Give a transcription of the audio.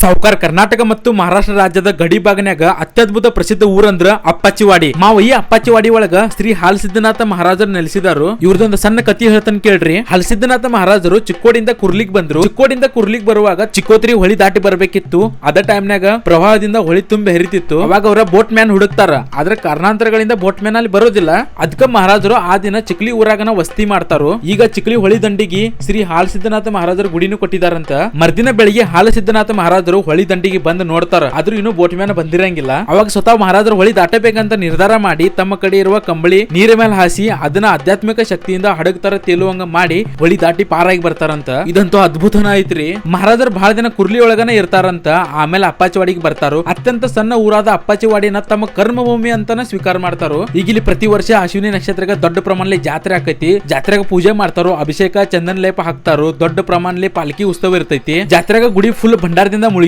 ಸಾವುಕಾರ ಕರ್ನಾಟಕ ಮತ್ತು ಮಹಾರಾಷ್ಟ್ರ ರಾಜ್ಯದ ಗಡಿ ಭಾಗನ್ಯಾಗ ಅತ್ಯದ್ಭುತ ಪ್ರಸಿದ್ಧ ಊರಂದ್ರ ಅಪ್ಪಾಚಿವಾಡಿ. ಮಾವ ಈ ಅಪ್ಪಾಚಿವಾಡಿ ಒಳಗ ಶ್ರೀ ಹಾಲಸಿದ್ದನಾಥ ಮಹಾರಾಜರು ನೆಲೆಸಿದಾರು. ಇವ್ರದೊಂದು ಸಣ್ಣ ಕಥೆ ಹೇಳ್ತಾನೆ ಕೇಳ್ರಿ. ಹಾಲಸಿದ್ದನಾಥ ಮಹಾರಾಜರು ಚಿಕ್ಕೋಡಿಂದ ಕುರ್ಲಿಗ್ ಬಂದ್ರು. ಚಿಕ್ಕೋಡಿಂದ ಕುರ್ಲಿಗ್ ಬರುವಾಗ ಚಿಕ್ಕೋತ್ರಿ ಹೊಳಿ ದಾಟಿ ಬರ್ಬೇಕಿತ್ತು. ಅದ ಟೈಮ್ನಾಗ ಪ್ರವಾಹದಿಂದ ಹೊಳಿ ತುಂಬಿ ಹರಿತಿತ್ತು. ಅವಾಗ ಅವರ ಬೋಟ್ ಮ್ಯಾನ್ ಹುಡುಕ್ತಾರ. ಆದ್ರೆ ಕಾರಣಾಂತರಗಳಿಂದ ಬೋಟ್ ಮ್ಯಾನ್ ಅಲ್ಲಿ ಬರೋದಿಲ್ಲ. ಅದಕ್ಕ ಮಹಾರಾಜರು ಆ ದಿನ ಚಿಕ್ಲಿ ಊರಾಗನ ವಸ್ತಿ ಮಾಡ್ತಾರೋ. ಈಗ ಚಿಕ್ಲಿ ಹೊಳಿ ದಂಡಿಗೆ ಶ್ರೀ ಹಾಲಸಿದ್ದನಾಥ ಮಹಾರಾಜರು ಗುಡಿನೂ ಕೊಟ್ಟಿದಾರಂತ. ಮರ್ದಿನ ಬೆಳಿಗ್ಗೆ ಹಾಲಸಿದ್ದನಾಥ ಮಹಾರಾಜರು ಹೊಳಿ ದಂಡಿಗೆ ಬಂದು ನೋಡ್ತಾರ. ಆದ್ರೂ ಇನ್ನೂ ಬೋಟ್ ಮ್ಯಾನ್ ಬಂದಿರಂಗಿಲ್ಲ. ಅವಾಗ ಸ್ವತಃ ಮಹಾರಾಜರು ಹೊಳಿ ದಾಟಬೇಕಂತ ನಿರ್ಧಾರ ಮಾಡಿ ತಮ್ಮ ಕಡೆ ಇರುವ ಕಂಬಳಿ ನೀರ ಮೇಲೆ ಹಾಸಿ ಅದನ್ನ ಆಧ್ಯಾತ್ಮಿಕ ಶಕ್ತಿಯಿಂದ ಹಡಗ್ತಾರ ತೇಲುವಂಗ ಮಾಡಿ ಹೊಳಿ ದಾಟಿ ಪಾರಾಗಿ ಬರ್ತಾರಂತ. ಇದಂತೂ ಅದ್ಭುತನ ಐತ್ರಿ. ಮಹಾರಾಜರು ಬಹಳ ದಿನ ಕುರ್ಲಿ ಒಳಗನ ಇರ್ತಾರಂತ. ಆಮೇಲೆ ಅಪ್ಪಾಚಿವಾಡಿಗೆ ಬರ್ತಾರೋ. ಅತ್ಯಂತ ಸಣ್ಣ ಊರಾದ ಅಪ್ಪಾಚಿವಾಡಿನ ತಮ್ಮ ಕರ್ಮಭೂಮಿ ಅಂತಾನ ಸ್ವೀಕಾರ ಮಾಡ್ತಾರೋ. ಈಗ ಇಲ್ಲಿ ಪ್ರತಿ ವರ್ಷ ಅಶ್ವಿನಿ ನಕ್ಷತ್ರಕ್ಕೆ ದೊಡ್ಡ ಪ್ರಮಾಣದಲ್ಲಿ ಜಾತ್ರೆ ಆಕೈತಿ. ಜಾತ್ರೆಗೆ ಪೂಜೆ ಮಾಡ್ತಾರೋ, ಅಭಿಷೇಕ ಚಂದನ ಲೇಪ ಹಾಕ್ತಾರೋ, ದೊಡ್ಡ ಪ್ರಮಾಣದಲ್ಲಿ ಪಾಲ್ಕಿ ಉತ್ಸವ ಇರ್ತೈತಿ. ಜಾತ್ರೆಗ ಗುಡಿ ಫುಲ್ ಭಂಡಾರದಿಂದ